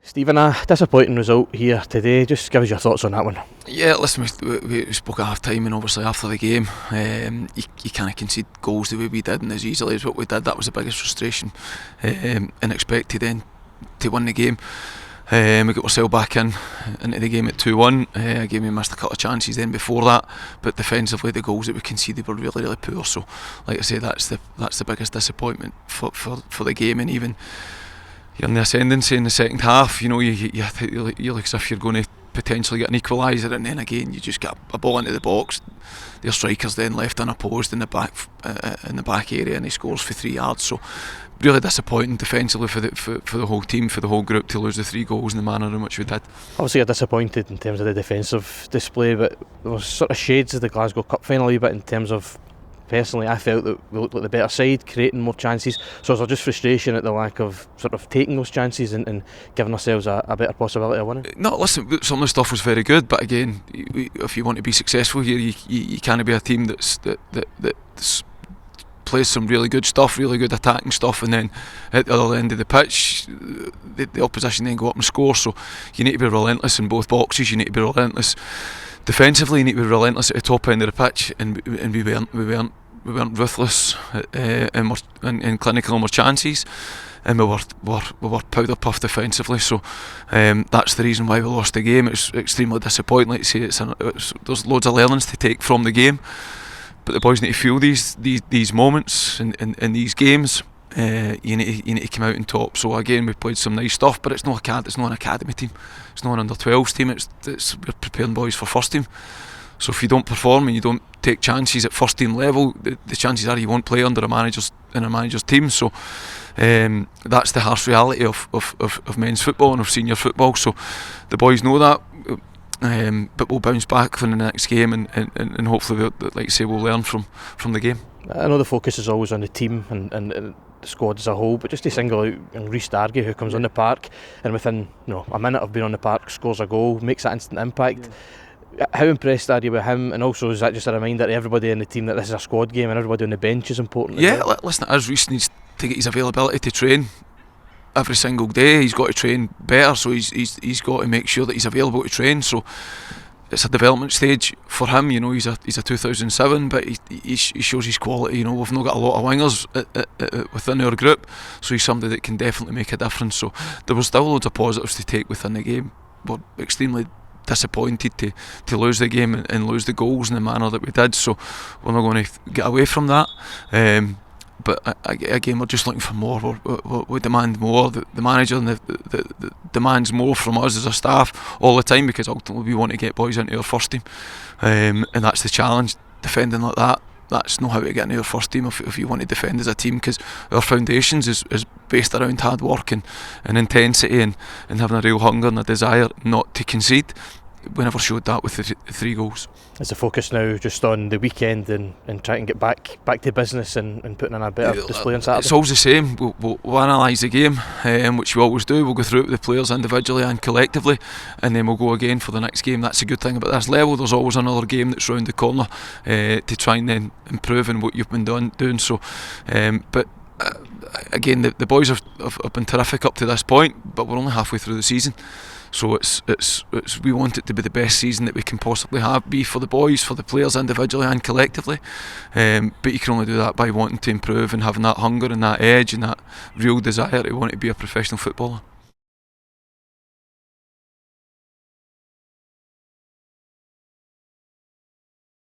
Stephen, a disappointing result here today. Just give us your thoughts on that one. Yeah, listen, we spoke at half time, and obviously after the game, you can't concede goals the way we did and as easily as what we did. That was the biggest frustration, and expected then to win the game. We got ourselves back into the game at 2-1. Again, we missed a couple of chances then before that, but defensively the goals that we conceded were really, really poor. So, like I say, that's the biggest disappointment for the game. And even you're in the ascendancy in the second half, you look as if you're going to potentially get an equaliser, and then again you just get a ball into the box. Their striker's then left unopposed in the back area, and he scores for 3 yards. So really disappointing defensively for the whole team, for the whole group, to lose the 3 goals in the manner in which we did. Obviously, you're disappointed in terms of the defensive display, but there was sort of shades of the Glasgow Cup final a bit in terms of, personally, I felt that we looked like the better side, creating more chances. So is there just frustration at the lack of sort of taking those chances and giving ourselves a better possibility of winning? No, listen, some of the stuff was very good, but again, if you want to be successful here, you can't be a team that's plays some really good stuff, really good attacking stuff, and then at the other end of the pitch the opposition then go up and score. So you need to be relentless in both boxes. You need to be relentless defensively, you need to be relentless at the top end of the pitch, and we weren't ruthless and clinical on our chances, and we were powder puff defensively. So that's the reason why we lost the game. It's extremely disappointing. Like I say, there's loads of learnings to take from the game, but the boys need to feel these moments in these games. You need to come out on top. So again, we've played some nice stuff, but it's not an academy team, it's not an under 12s team. We're preparing boys for first team. So if you don't perform and you don't take chances at first team level, the chances are you won't play under a manager's team. So that's the harsh reality of men's football and of senior football. So the boys know that. But we'll bounce back for the next game, and hopefully, like I say, we'll learn from the game. I know the focus is always on the team and the squad as a whole, but just to single out Rhys Dargie, who comes on the park and within a minute of being on the park scores a goal, makes that instant impact. How impressed are you with him? And also, is that just a reminder to everybody in the team that this is a squad game and everybody on the bench is important? Yeah, listen, as Rhys needs to get his availability to train every single day. He's got to train better, so he's got to make sure that he's available to train. So it's a development stage for him. He's a 2007, but he shows his quality. We've not got a lot of wingers within our group, so he's somebody that can definitely make a difference. So there was still loads of positives to take within the game. We're extremely disappointed to lose the game and lose the goals in the manner that we did. So we're not going to get away from that. But again, we're just looking for more. We demand more. The manager demands more from us as a staff all the time, because ultimately we want to get boys into our first team, and that's the challenge. Defending like that's not how to get into our first team if you want to defend as a team, because our foundations is based around hard work and intensity and having a real hunger and a desire not to concede. We never showed that with the 3 goals. Is the focus now just on the weekend and trying to get back to business and putting in a better display on Saturday? It's always the same. We'll analyse the game, which we always do. We'll go through it with the players individually and collectively, and then we'll go again for the next game. That's a good thing about this level. There's always another game that's round the corner to try and then improve on what you've been doing. So, but again, the boys have been terrific up to this point, but we're only halfway through the season. So it's we want it to be the best season that we can possibly be for the boys, for the players individually and collectively. But you can only do that by wanting to improve and having that hunger and that edge and that real desire to want to be a professional footballer.